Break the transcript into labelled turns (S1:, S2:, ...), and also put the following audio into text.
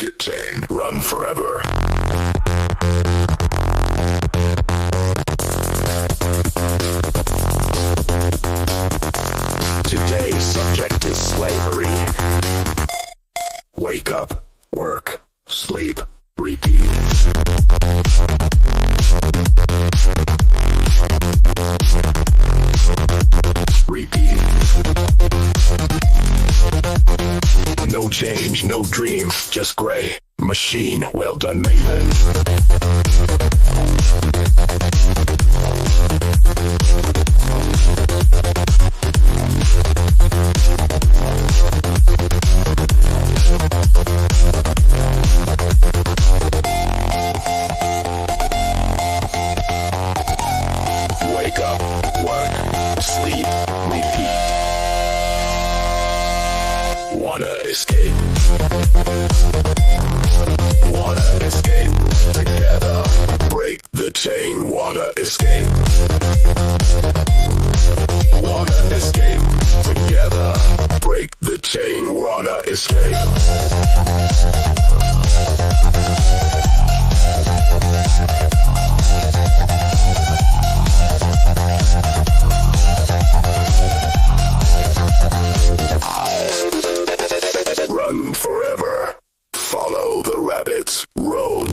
S1: it tame, run forever. Today's subject is slavery. Wake up, work, sleep, repeat. Repeat. No change, no dream, just gray. Machine, well done, Maven. Wake up, work, sleep, repeat. Wanna escape? Wanna escape? Together, break the chain. Wanna escape? Wanna escape? Together, break the chain. Wanna escape? Run forever. Follow the rabbit's road.